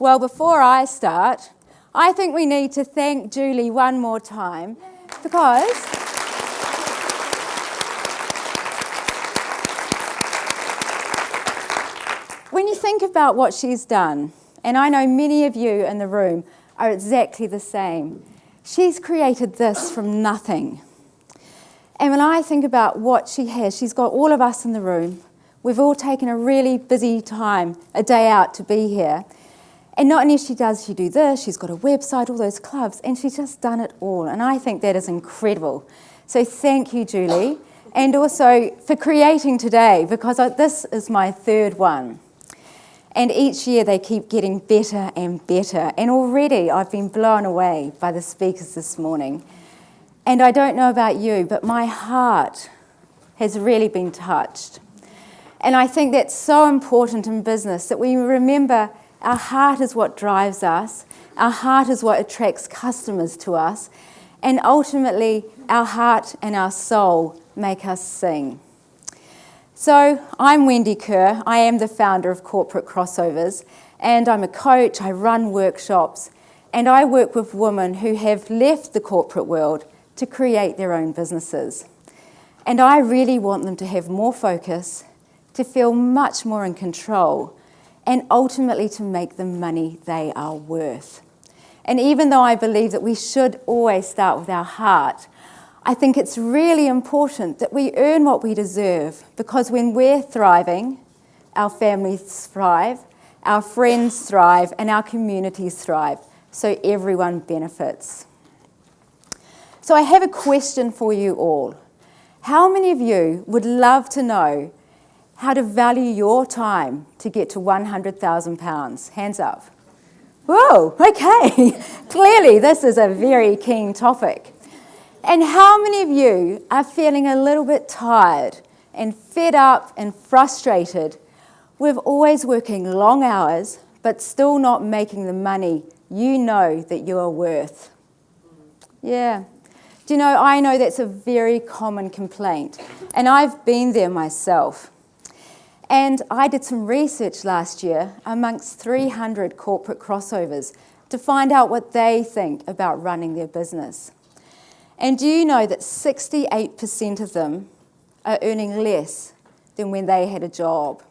Well, before I start, I think we need to thank Julie one more time because when you think about what she's done, and I know many of you in the room are exactly the same, she's created this from nothing. And when I think about what she has, she's got all of us in the room. We've all taken a really busy time, a day out to be here. And not only she do this, she's got a website, all those clubs, and she's just done it all. And I think that is incredible. So thank you, Julie. And also for creating today, because this is my third one. And each year they keep getting better and better. And already I've been blown away by the speakers this morning. And I don't know about you, but my heart has really been touched. And I think that's so important in business, that we remember our heart is what drives us, our heart is what attracts customers to us, and ultimately our heart and our soul make us sing. So I'm Wendy Kerr, I am the founder of Corporate Crossovers, and I'm a coach, I run workshops, and I work with women who have left the corporate world to create their own businesses. And I really want them to have more focus, to feel much more in control, and ultimately to make the money they are worth. And even though I believe that we should always start with our heart, I think it's really important that we earn what we deserve, because when we're thriving, our families thrive, our friends thrive, and our communities thrive, so everyone benefits. So I have a question for you all. How many of you would love to know how to value your time to get to £100,000? Hands up. Whoa, okay. Clearly this is a very keen topic. And how many of you are feeling a little bit tired and fed up and frustrated with always working long hours but still not making the money you know that you are worth? Yeah. Do you know, I know that's a very common complaint, and I've been there myself. And I did some research last year amongst 300 corporate crossovers to find out what they think about running their business. And do you know that 68% of them are earning less than when they had a job?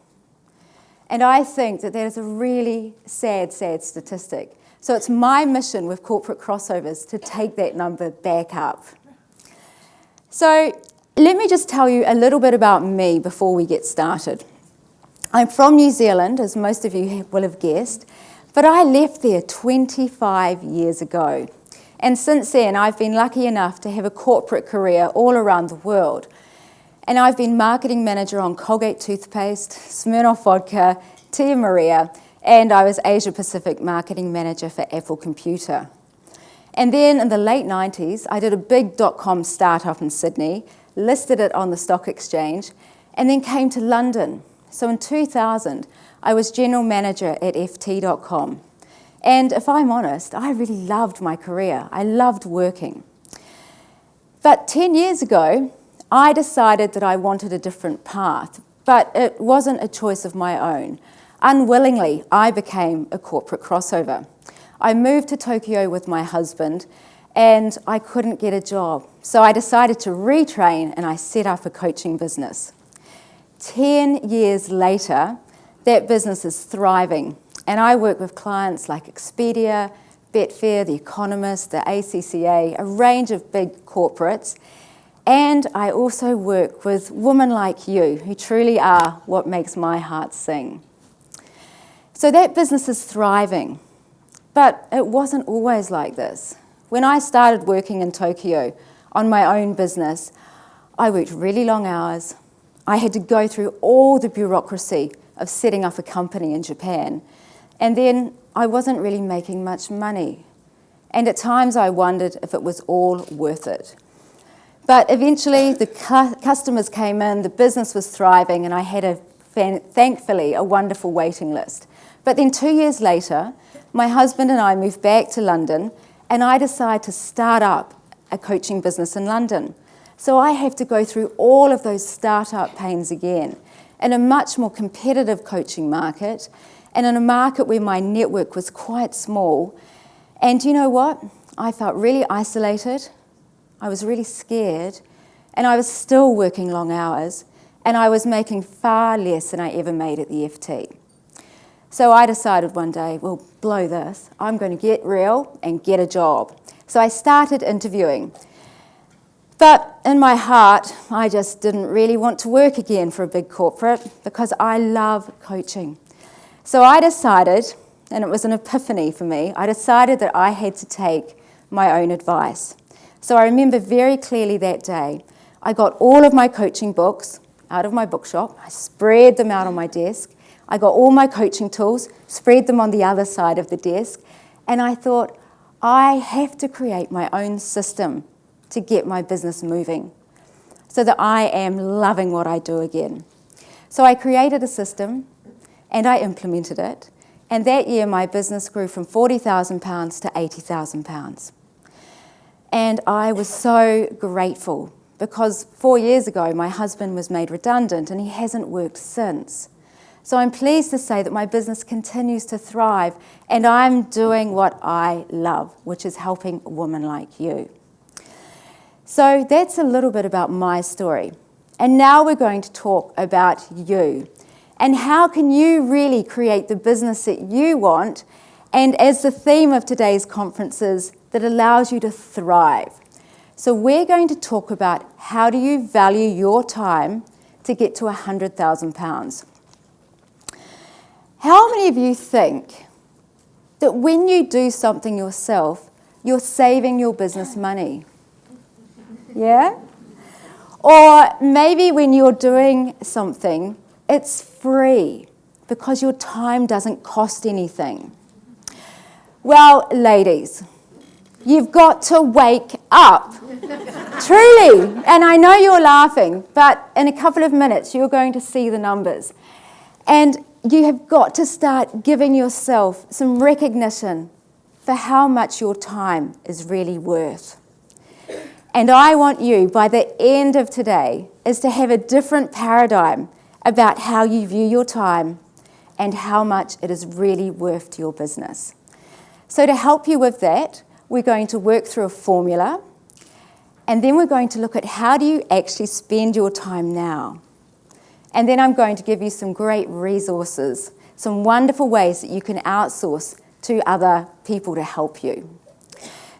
And I think that is a really sad, sad statistic. So it's my mission with corporate crossovers to take that number back up. So let me just tell you a little bit about me before we get started. I'm from New Zealand, as most of you will have guessed, but I left there 25 years ago. And since then, I've been lucky enough to have a corporate career all around the world. And I've been marketing manager on Colgate toothpaste, Smirnoff vodka, Tia Maria, and I was Asia Pacific marketing manager for Apple Computer. And then in the late 90s, I did a big .com startup in Sydney, listed it on the stock exchange, and then came to London. So in 2000, I was general manager at ft.com. And if I'm honest, I really loved my career. I loved working. But 10 years ago, I decided that I wanted a different path, but it wasn't a choice of my own. Unwillingly, I became a corporate crossover. I moved to Tokyo with my husband, and I couldn't get a job. So I decided to retrain, and I set up a coaching business. 10 years later, that business is thriving, and I work with clients like Expedia, Betfair, The Economist, the ACCA, a range of big corporates, and I also work with women like you who truly are what makes my heart sing. So that business is thriving, but it wasn't always like this. When I started working in Tokyo on my own business, I worked really long hours. I had to go through all the bureaucracy of setting up a company in Japan. And then I wasn't really making much money. And at times I wondered if it was all worth it. But eventually the customers came in, the business was thriving, and I had thankfully a wonderful waiting list. But then 2 years later, my husband and I moved back to London, and I decided to start up a coaching business in London. So I have to go through all of those startup pains again in a much more competitive coaching market. and in a market where my network was quite small. And you know what? I felt really isolated. I was really scared, and I was still working long hours, and I was making far less than I ever made at the FT. So I decided one day, well, blow this. I'm going to get real and get a job. So I started interviewing. But in my heart, I just didn't really want to work again for a big corporate because I love coaching. So I decided, and it was an epiphany for me, I decided that I had to take my own advice. So I remember very clearly that day, I got all of my coaching books out of my bookshop, I spread them out on my desk, I got all my coaching tools, spread them on the other side of the desk, and I thought, I have to create my own system to get my business moving so that I am loving what I do again. So I created a system and I implemented it, and that year my business grew from £40,000 to £80,000. And I was so grateful because 4 years ago my husband was made redundant and he hasn't worked since. So I'm pleased to say that my business continues to thrive and I'm doing what I love, which is helping women like you. So that's a little bit about my story. And now we're going to talk about you. And how can you really create the business that you want? And as the theme of today's conference is, that allows you to thrive. So we're going to talk about how do you value your time to get to £100,000. How many of you think that when you do something yourself, you're saving your business money? Yeah? Or maybe when you're doing something, it's free because your time doesn't cost anything. Well, ladies, you've got to wake up. Truly. And I know you're laughing, but in a couple of minutes you're going to see the numbers. And you have got to start giving yourself some recognition for how much your time is really worth. And I want you, by the end of today, is to have a different paradigm about how you view your time and how much it is really worth to your business. So to help you with that, we're going to work through a formula, and then we're going to look at how do you actually spend your time now. And then I'm going to give you some great resources, some wonderful ways that you can outsource to other people to help you.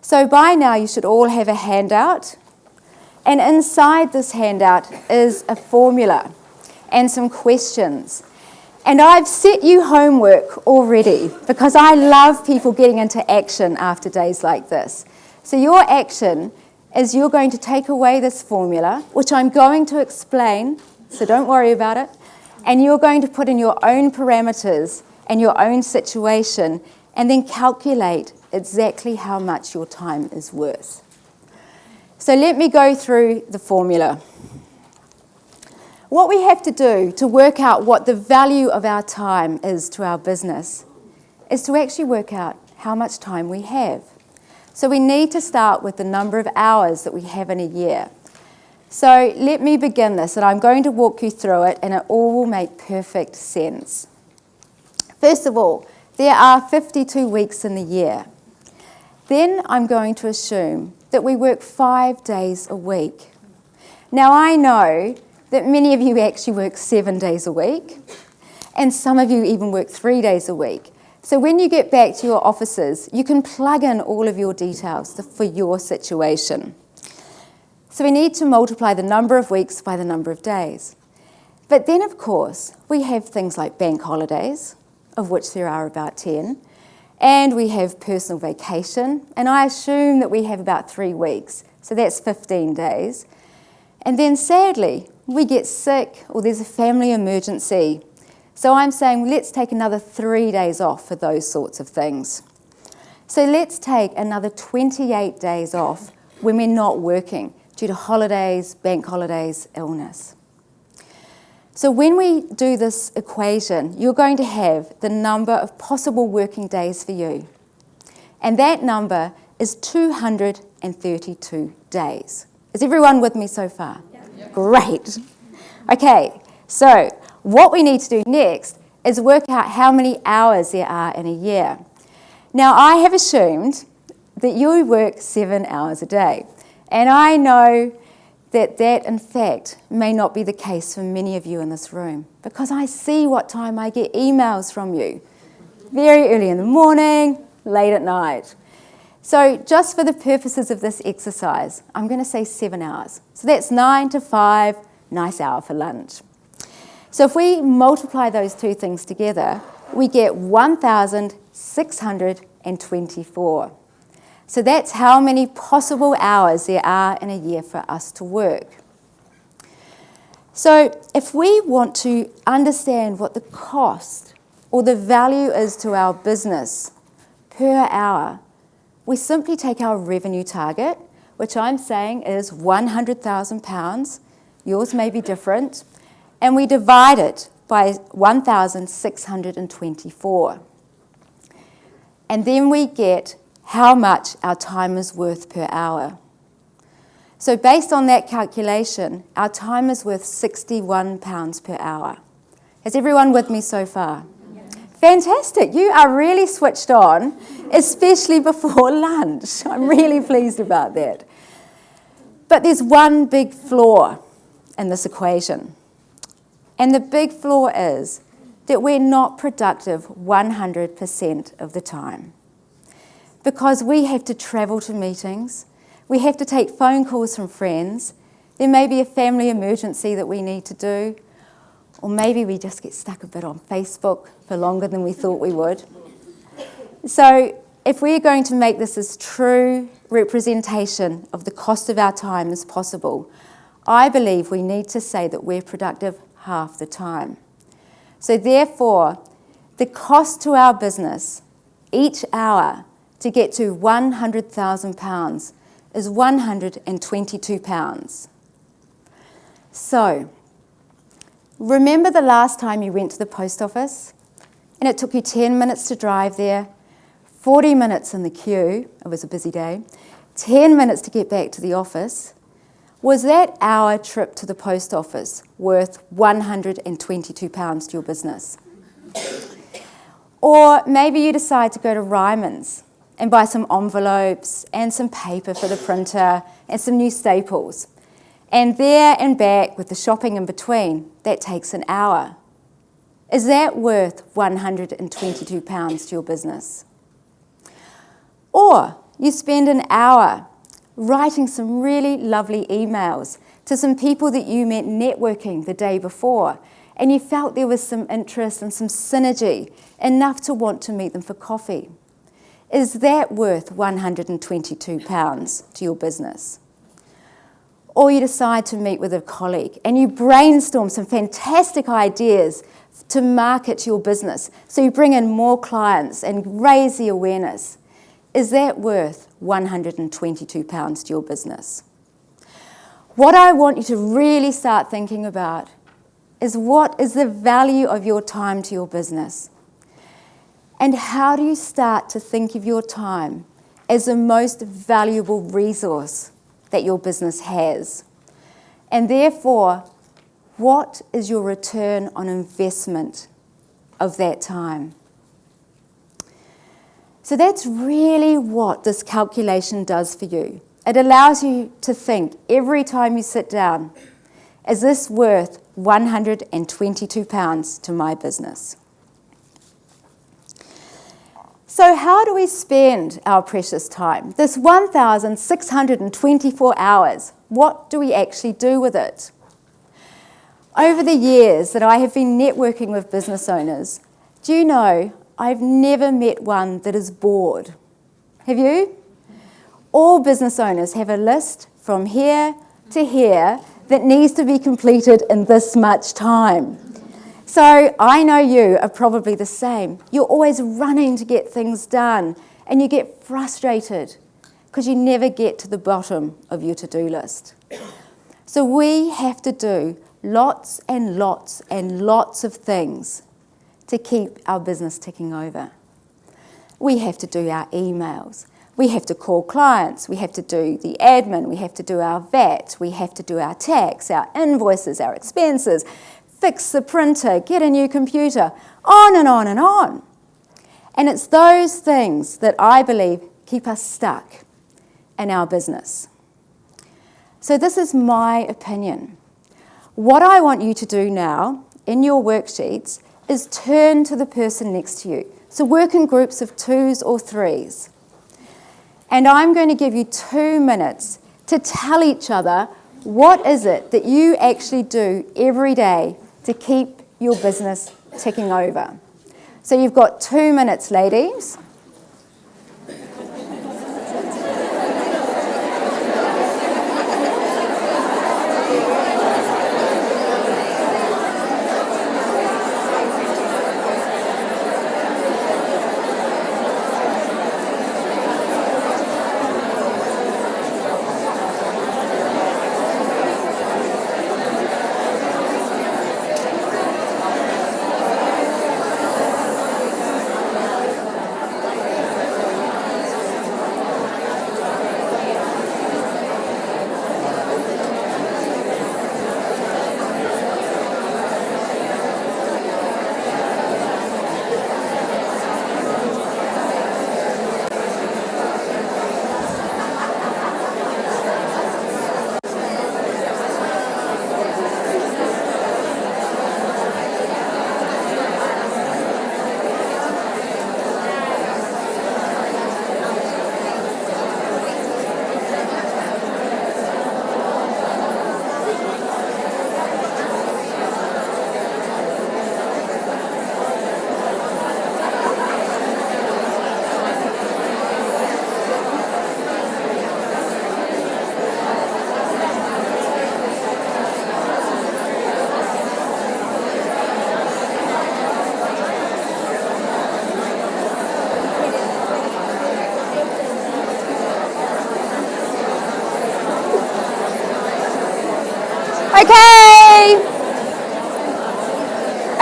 So by now you should all have a handout, and inside this handout is a formula and some questions. And I've set you homework already because I love people getting into action after days like this. So your action is you're going to take away this formula, which I'm going to explain, so don't worry about it, and you're going to put in your own parameters and your own situation and then calculate exactly how much your time is worth. So let me go through the formula. What we have to do to work out what the value of our time is to our business is to actually work out how much time we have. So we need to start with the number of hours that we have in a year. So let me begin this, and I'm going to walk you through it, and it all will make perfect sense. First of all, there are 52 weeks in the year. Then I'm going to assume that we work 5 days a week. Now I know that many of you actually work 7 days a week, and some of you even work 3 days a week. So when you get back to your offices, you can plug in all of your details for your situation. So we need to multiply the number of weeks by the number of days. But then, of course, we have things like bank holidays, of which there are about 10, and we have personal vacation, and I assume that we have about 3 weeks, so that's 15 days. And then sadly, we get sick or there's a family emergency. So I'm saying let's take another 3 days off for those sorts of things. So let's take another 28 days off when we're not working due to holidays, bank holidays, illness. So when we do this equation, you're going to have the number of possible working days for you. And that number is 232 days. Is everyone with me so far? Yeah. Great. Okay, so what we need to do next is work out how many hours there are in a year. Now, I have assumed that you work 7 hours a day, and I know that in fact may not be the case for many of you in this room, because I see what time I get emails from you. Very early in the morning, late at night. So just for the purposes of this exercise, I'm going to say 7 hours. So that's 9 to 5, nice hour for lunch. So if we multiply those two things together, we get 1,624. So that's how many possible hours there are in a year for us to work. So if we want to understand what the cost or the value is to our business per hour, we simply take our revenue target, which I'm saying is £100,000. Yours may be different. And we divide it by 1,624. And then we get how much our time is worth per hour. So based on that calculation, our time is worth £61 per hour. Is everyone with me so far? Yes. Fantastic. You are really switched on, especially before lunch. I'm really pleased about that. But there's one big flaw in this equation. And the big flaw is that we're not productive 100% of the time. Because we have to travel to meetings, we have to take phone calls from friends, there may be a family emergency that we need to do, or maybe we just get stuck a bit on Facebook for longer than we thought we would. So if we're going to make this as true representation of the cost of our time as possible, I believe we need to say that we're productive half the time. So therefore, the cost to our business each hour to get to £100,000 is £122. So, remember the last time you went to the post office and it took you 10 minutes to drive there, 40 minutes in the queue, it was a busy day, 10 minutes to get back to the office? Was that hour trip to the post office worth £122 to your business? Or maybe you decide to go to Ryman's and buy some envelopes and some paper for the printer and some new staples. And there and back with the shopping in between, that takes an hour. Is that worth £122 to your business? Or you spend an hour writing some really lovely emails to some people that you met networking the day before, and you felt there was some interest and some synergy, enough to want to meet them for coffee. Is that worth £122 to your business? Or you decide to meet with a colleague and you brainstorm some fantastic ideas to market your business, so you bring in more clients and raise the awareness. Is that worth £122 to your business? What I want you to really start thinking about is, what is the value of your time to your business? And how do you start to think of your time as the most valuable resource that your business has? And therefore, what is your return on investment of that time? So that's really what this calculation does for you. It allows you to think every time you sit down, is this worth £122 to my business? So how do we spend our precious time? This 1,624 hours, what do we actually do with it? Over the years that I have been networking with business owners, do you know I've never met one that is bored? Have you? All business owners have a list from here to here that needs to be completed in this much time. So I know you are probably the same. You're always running to get things done, and you get frustrated because you never get to the bottom of your to-do list. So we have to do lots and lots and lots of things to keep our business ticking over. We have to do our emails. We have to call clients. We have to do the admin. We have to do our VAT. We have to do our tax, our invoices, our expenses, fix the printer, get a new computer, on and on and on. And it's those things that I believe keep us stuck in our business. So this is my opinion. What I want you to do now in your worksheets is turn to the person next to you. So work in groups of 2s or 3s. And I'm going to give you 2 minutes to tell each other what is it that you actually do every day to keep your business ticking over. So you've got 2 minutes, ladies.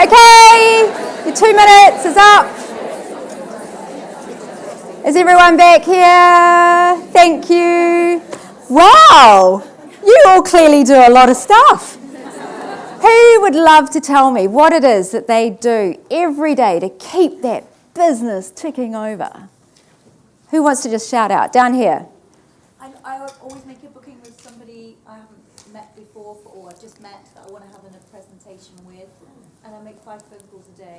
Okay, your 2 minutes is up. Is everyone back here? Thank you. Wow, you all clearly do a lot of stuff. Who would love to tell me what it is that they do every day to keep that business ticking over? Who wants to just shout out? Down here. I always make a booking with somebody I haven't met before, or I've just met that I want to have a presentation with, and I make 5 phone calls a day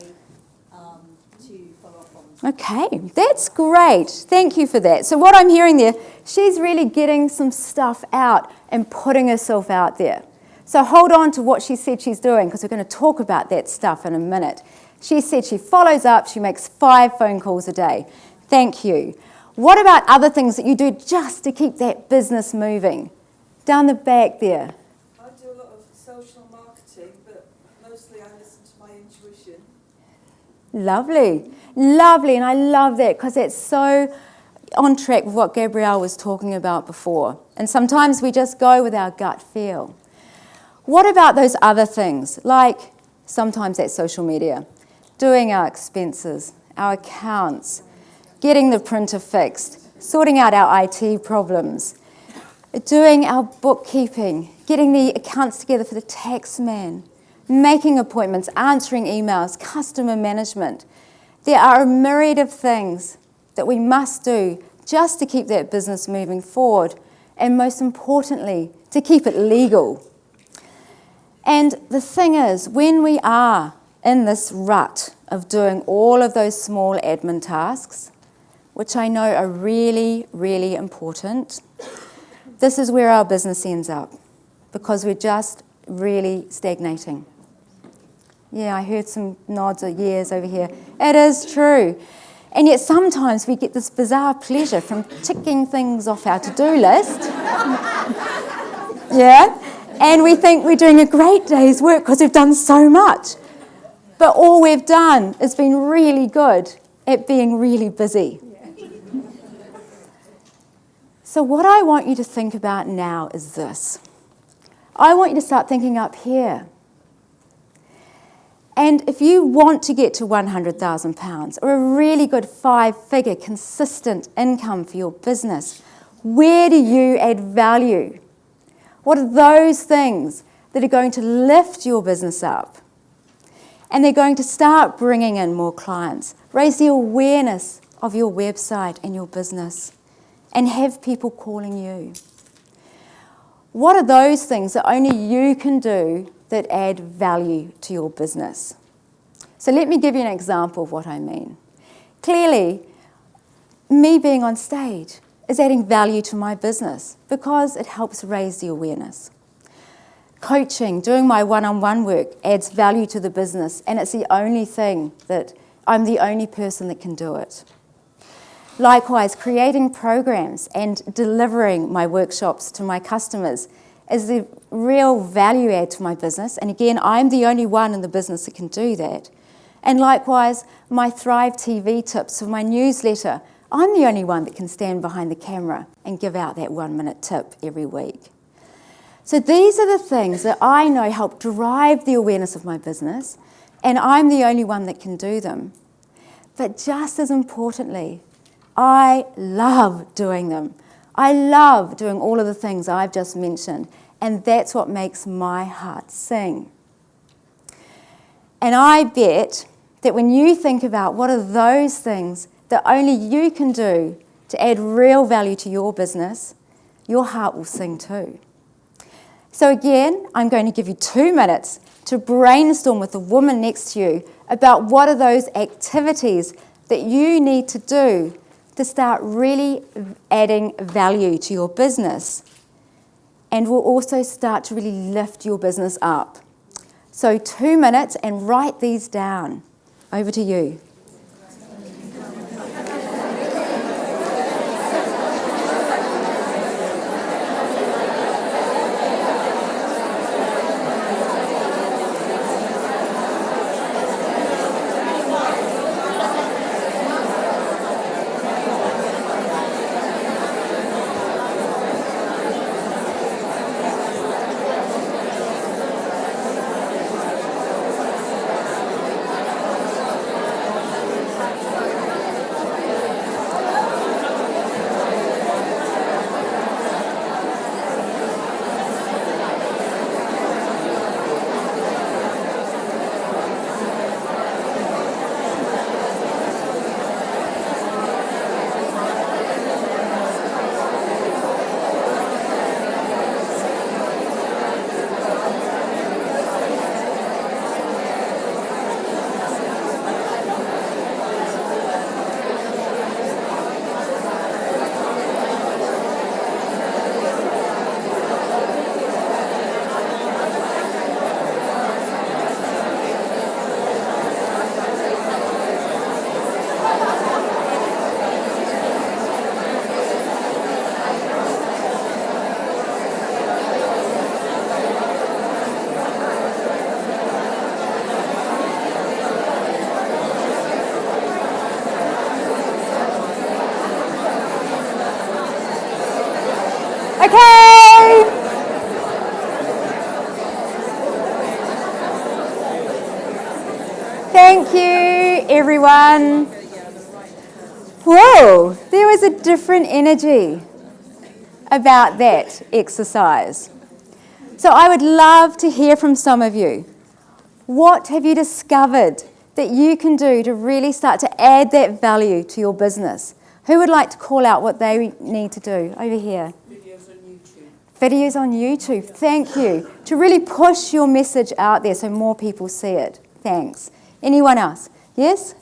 to follow up on. Okay, that's great. Thank you for that. So what I'm hearing there, she's really getting some stuff out and putting herself out there. So hold on to what she said she's doing, because we're going to talk about that stuff in a minute. She said she follows up, she makes 5 phone calls a day. Thank you. What about other things that you do just to keep that business moving? Down the back there. I do a lot of social marketing, but mostly I listen to my intuition. Lovely, lovely, and I love that because it's so on track with what Gabrielle was talking about before. And sometimes we just go with our gut feel. What about those other things, like sometimes that's social media, doing our expenses, our accounts, getting the printer fixed, sorting out our IT problems, doing our bookkeeping, getting the accounts together for the tax man, making appointments, answering emails, customer management. There are a myriad of things that we must do just to keep that business moving forward, and most importantly, to keep it legal. And the thing is, when we are in this rut of doing all of those small admin tasks, which I know are really, really important, this is where our business ends up, because we're just really stagnating. Yeah, I heard some nods or yeahs over here. It is true. And yet sometimes we get this bizarre pleasure from ticking things off our to-do list. Yeah? And we think we're doing a great day's work because we've done so much. But all we've done is been really good at being really busy. So what I want you to think about now is this. I want you to start thinking up here. And if you want to get to £100,000 or a really good 5-figure consistent income for your business, where do you add value? What are those things that are going to lift your business up? And they're going to start bringing in more clients. Raise the awareness of your website and your business, and have people calling you. What are those things that only you can do that add value to your business? So let me give you an example of what I mean. Clearly, me being on stage is adding value to my business because it helps raise the awareness. Coaching, doing my one-on-one work adds value to the business, and it's the only thing that I'm the only person that can do it. Likewise, creating programs and delivering my workshops to my customers is the real value add to my business. And again, I'm the only one in the business that can do that. And likewise, my Thrive TV tips for my newsletter, I'm the only one that can stand behind the camera and give out that 1-minute tip every week. So these are the things that I know help drive the awareness of my business, and I'm the only one that can do them. But just as importantly, I love doing them. I love doing all of the things I've just mentioned, and that's what makes my heart sing. And I bet that when you think about what are those things that only you can do to add real value to your business, your heart will sing too. So again, I'm going to give you 2 minutes to brainstorm with the woman next to you about what are those activities that you need to do to start really adding value to your business, and will also start to really lift your business up. So 2 minutes, and write these down. Over to you. Okay. Thank you, everyone. Whoa, there was a different energy about that exercise. So I would love to hear from some of you. What have you discovered that you can do to really start to add that value to your business? Who would like to call out what they need to do? Over here. Videos on YouTube. Videos on YouTube, thank you. To really push your message out there so more people see it. Thanks. Anyone else? Yes?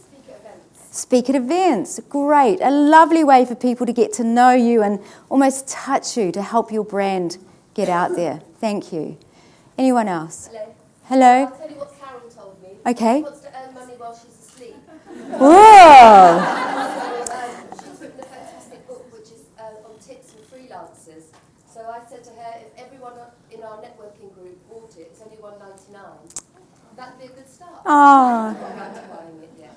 Speak at events, great. A lovely way for people to get to know you and almost touch you to help your brand get out there. Thank you. Anyone else? Hello. Hello? I'll tell you what Carol told me. Okay. She wants to earn money while she's asleep. Whoa! She's written a fantastic book which is on tips for freelancers. So I said to her, if everyone in our networking group bought it, it's only $1.99. That'd be a good start. Oh. I'm not around to buying it yet.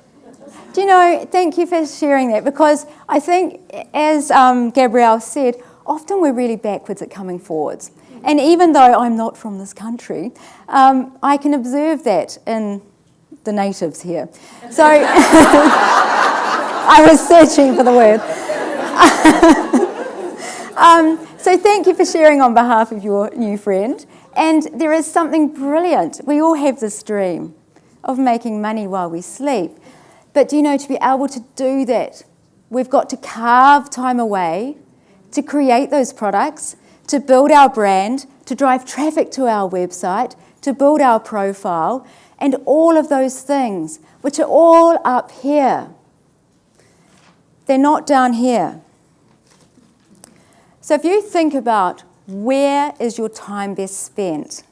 Do you know, thank you for sharing that, because I think, as Gabrielle said, often we're really backwards at coming forwards. And even though I'm not from this country, I can observe that in the natives here. So I was searching for the word. So thank you for sharing on behalf of your new friend. And there is something brilliant. We all have this dream of making money while we sleep. But do you know, to be able to do that, we've got to carve time away to create those products, to build our brand, to drive traffic to our website, to build our profile, and all of those things, which are all up here. They're not down here. So if you think about where is your time best spent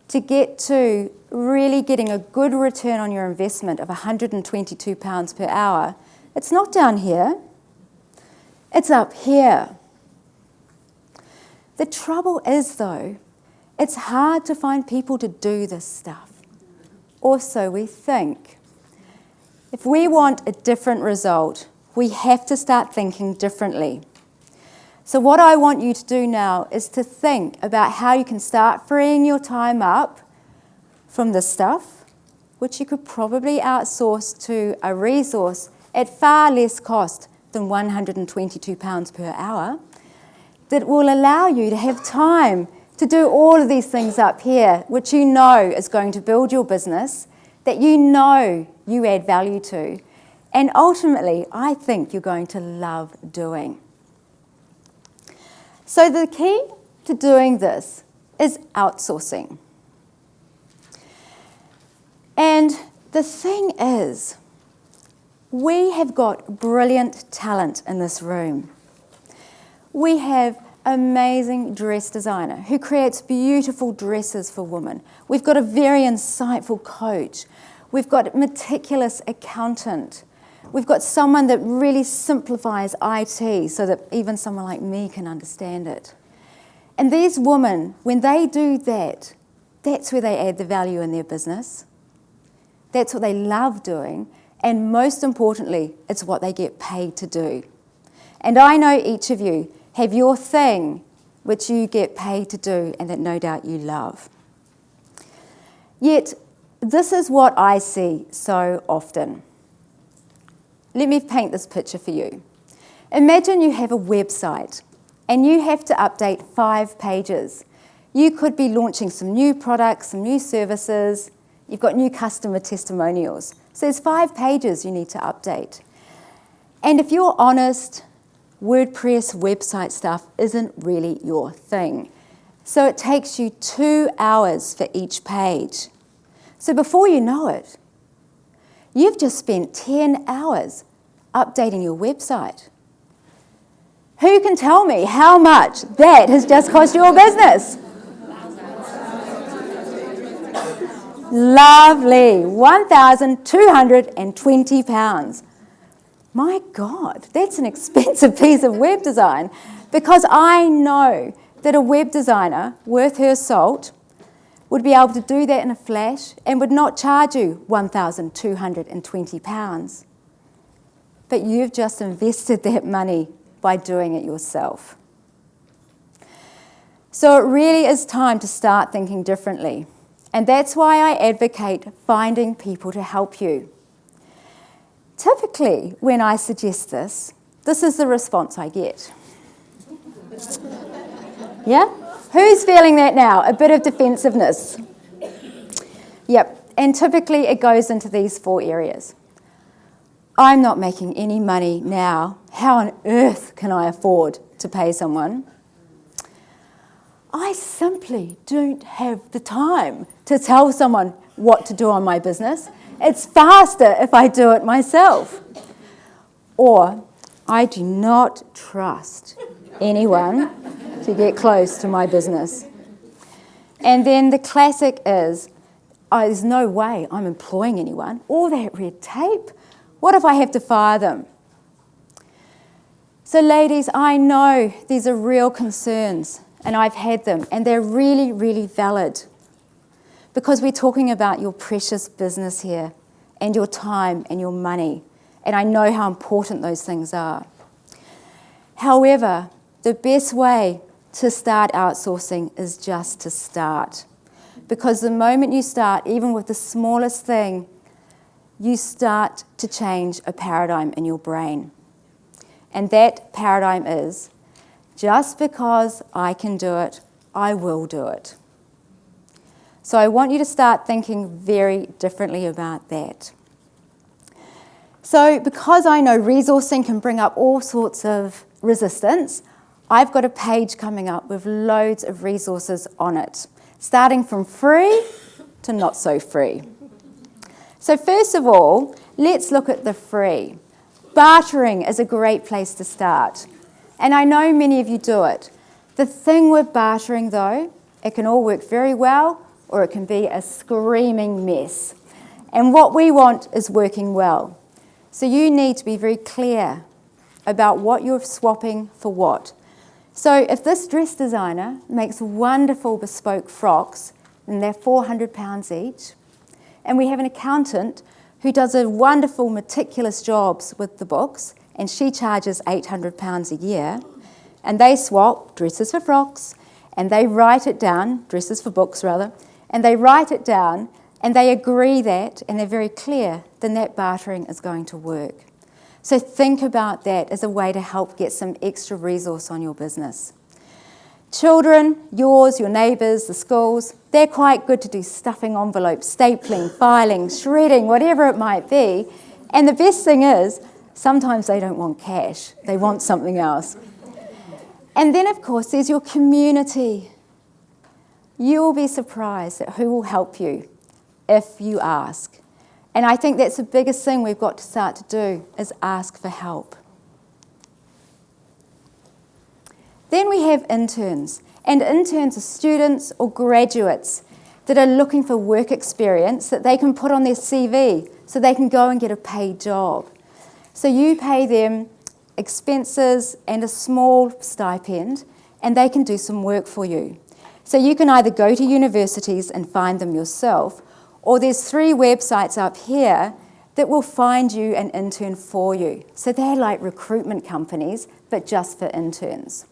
to get to really getting a good return on your investment of £122 per hour, it's not down here. It's up here. The trouble is, though, it's hard to find people to do this stuff. Or so we think. If we want a different result, we have to start thinking differently. So what I want you to do now is to think about how you can start freeing your time up from this stuff, which you could probably outsource to a resource at far less cost than £122 per hour, that will allow you to have time to do all of these things up here, which you know is going to build your business, that you know you add value to, and ultimately, I think you're going to love doing. So the key to doing this is outsourcing. And the thing is, we have got brilliant talent in this room. We have amazing dress designer who creates beautiful dresses for women. We've got a very insightful coach. We've got a meticulous accountant. We've got someone that really simplifies IT so that even someone like me can understand it. And these women, when they do that, that's where they add the value in their business. That's what they love doing. And most importantly, it's what they get paid to do. And I know each of you have your thing which you get paid to do and that no doubt you love. Yet, this is what I see so often. Let me paint this picture for you. Imagine you have a website and you have to update 5 pages. You could be launching some new products, some new services. You've got new customer testimonials. So there's 5 pages you need to update. And if you're honest, WordPress website stuff isn't really your thing. So it takes you 2 hours for each page. So before you know it, you've just spent 10 hours updating your website. Who can tell me how much that has just cost your business? Lovely, £1,220. My God, that's an expensive piece of web design, because I know that a web designer worth her salt would be able to do that in a flash and would not charge you £1,220. But you've just invested that money by doing it yourself. So it really is time to start thinking differently. And that's why I advocate finding people to help you. Typically, when I suggest this, this is the response I get. Yeah? Who's feeling that now? A bit of defensiveness. Yep. And typically it goes into these 4 areas. I'm not making any money now. How on earth can I afford to pay someone? I simply don't have the time to tell someone what to do on my business. It's faster if I do it myself. Or I do not trust anyone to get close to my business. And then the classic is, there's no way I'm employing anyone. All that red tape. What if I have to fire them? So ladies, I know these are real concerns, and I've had them, and they're really, really valid, because we're talking about your precious business here, and your time and your money, and I know how important those things are. However, the best way to start outsourcing is just to start, because the moment you start, even with the smallest thing, you start to change a paradigm in your brain. And that paradigm is, just because I can do it, I will do it. So I want you to start thinking very differently about that. So because I know resourcing can bring up all sorts of resistance, I've got a page coming up with loads of resources on it, starting from free to not so free. So first of all, let's look at the free. Bartering is a great place to start, and I know many of you do it. The thing with bartering though, it can all work very well, or it can be a screaming mess. And what we want is working well. So you need to be very clear about what you're swapping for what. So if this dress designer makes wonderful bespoke frocks, and they're £400 each, and we have an accountant who does a wonderful, meticulous jobs with the books, and she charges £800 a year, and they swap dresses for frocks, and they write it down, dresses for books rather, and they write it down, and they agree that, and they're very clear, then that bartering is going to work. So think about that as a way to help get some extra resource on your business. Children, yours, your neighbours, the schools, they're quite good to do stuffing envelopes, stapling, filing, shredding, whatever it might be. And the best thing is, sometimes they don't want cash, they want something else. And then, of course, there's your community. You'll be surprised at who will help you if you ask. And I think that's the biggest thing we've got to start to do, is ask for help. Then we have interns, and interns are students or graduates that are looking for work experience that they can put on their CV so they can go and get a paid job. So you pay them expenses and a small stipend, and they can do some work for you. So you can either go to universities and find them yourself, or there's 3 websites up here that will find you an intern for you. So they're like recruitment companies, but just for interns.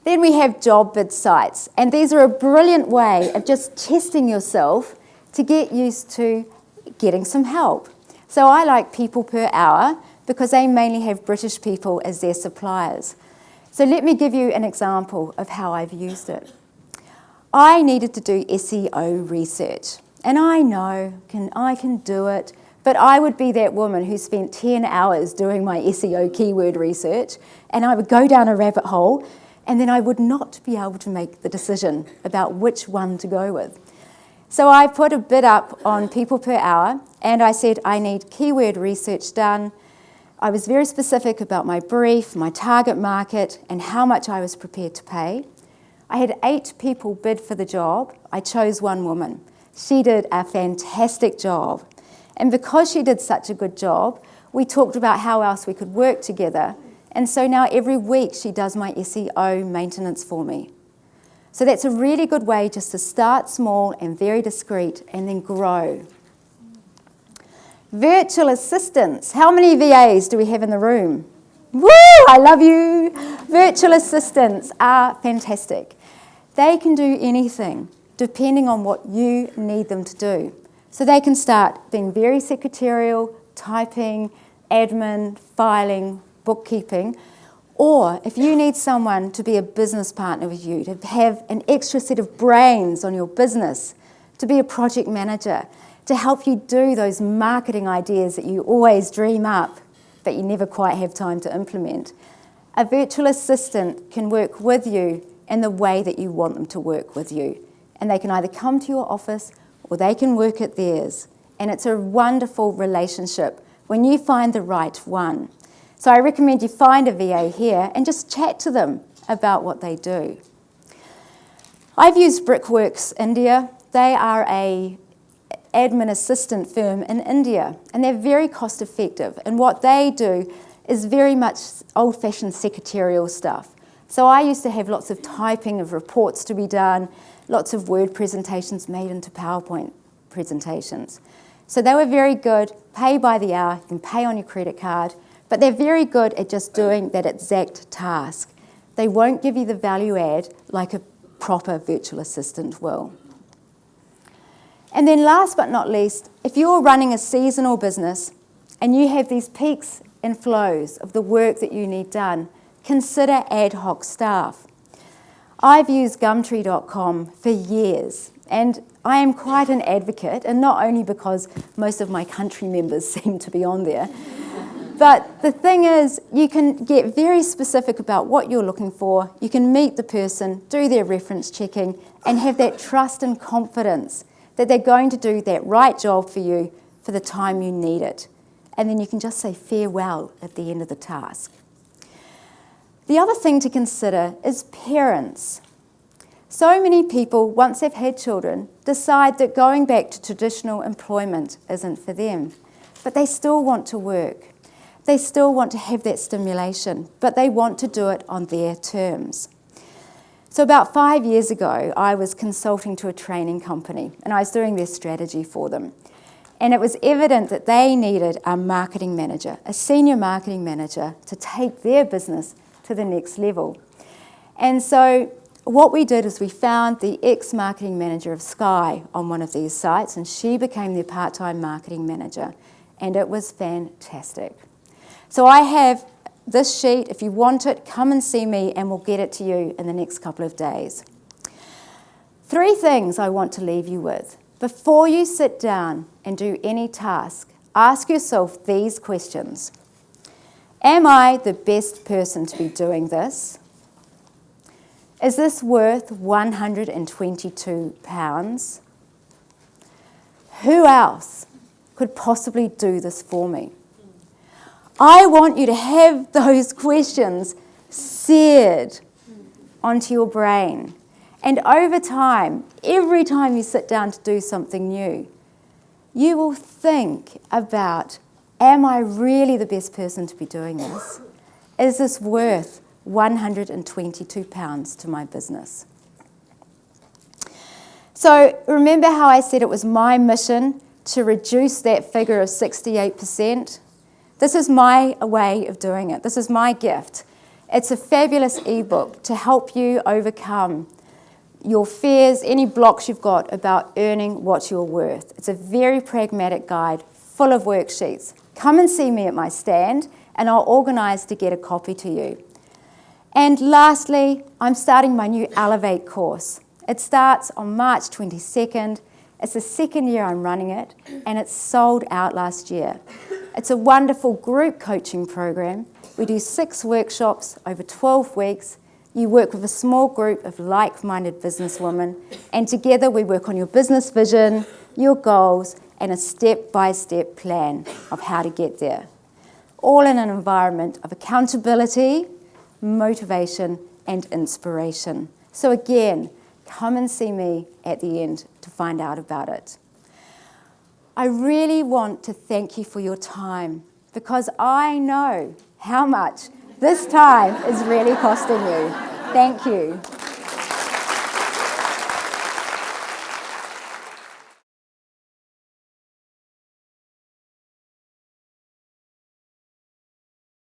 Then we have job bid sites, and these are a brilliant way of just testing yourself to get used to getting some help. So I like People Per Hour because they mainly have British people as their suppliers. So let me give you an example of how I've used it. I needed to do SEO research, and I know I can do it, but I would be that woman who spent 10 hours doing my SEO keyword research, and I would go down a rabbit hole, and then I would not be able to make the decision about which one to go with. So I put a bid up on People Per Hour, and I said I need keyword research done. I was very specific about my brief, my target market, and how much I was prepared to pay. I had 8 people bid for the job. I chose one woman. She did a fantastic job. And because she did such a good job, we talked about how else we could work together. And so now every week she does my SEO maintenance for me. So that's a really good way just to start small and very discreet and then grow. Virtual assistants. How many VAs do we have in the room? Woo! I love you. Virtual assistants are fantastic. They can do anything depending on what you need them to do. So they can start being very secretarial, typing, admin, filing, bookkeeping, or if you need someone to be a business partner with you, to have an extra set of brains on your business, to be a project manager, to help you do those marketing ideas that you always dream up, but you never quite have time to implement. A virtual assistant can work with you in the way that you want them to work with you. And they can either come to your office or they can work at theirs. And it's a wonderful relationship when you find the right one. So I recommend you find a VA here and just chat to them about what they do. I've used Brickworks India. They are a admin assistant firm in India, and they're very cost effective. And what they do is very much old-fashioned secretarial stuff. So I used to have lots of typing of reports to be done, lots of Word presentations made into PowerPoint presentations. So they were very good, pay by the hour, you can pay on your credit card, but they're very good at just doing that exact task. They won't give you the value add like a proper virtual assistant will. And then last but not least, if you're running a seasonal business and you have these peaks and flows of the work that you need done, consider ad hoc staff. I've used Gumtree.com for years, and I am quite an advocate, and not only because most of my country members seem to be on there, but the thing is, you can get very specific about what you're looking for, you can meet the person, do their reference checking, and have that trust and confidence that they're going to do that right job for you for the time you need it. And then you can just say farewell at the end of the task. The other thing to consider is parents. So many people, once they've had children, decide that going back to traditional employment isn't for them. But they still want to work. They still want to have that stimulation, but they want to do it on their terms. So about 5 years ago, I was consulting to a training company, and I was doing their strategy for them. And it was evident that they needed a marketing manager, a senior marketing manager, to take their business to the next level. And so what we did is we found the ex-marketing manager of Sky on one of these sites, and she became their part-time marketing manager, and it was fantastic. So I have this sheet. If you want it, come and see me and we'll get it to you in the next couple of days. 3 things I want to leave you with. Before you sit down and do any task, ask yourself these questions. Am I the best person to be doing this? Is this worth £122? Who else could possibly do this for me? I want you to have those questions seared onto your brain. And over time, every time you sit down to do something new, you will think about, am I really the best person to be doing this? Is this worth £122 to my business? So remember how I said it was my mission to reduce that figure of 68%? This is my way of doing it. This is my gift. It's a fabulous ebook to help you overcome your fears, any blocks you've got about earning what you're worth. It's a very pragmatic guide full of worksheets. Come and see me at my stand and I'll organise to get a copy to you. And lastly, I'm starting my new Elevate course. It starts on March 22nd. It's the 2nd year I'm running it, and it's sold out last year. It's a wonderful group coaching program. We do 6 workshops over 12 weeks. You work with a small group of like-minded businesswomen, and together we work on your business vision, your goals, and a step-by-step plan of how to get there. All in an environment of accountability, motivation, and inspiration. So again, come and see me at the end to find out about it. I really want to thank you for your time, because I know how much this time is really costing you. Thank you.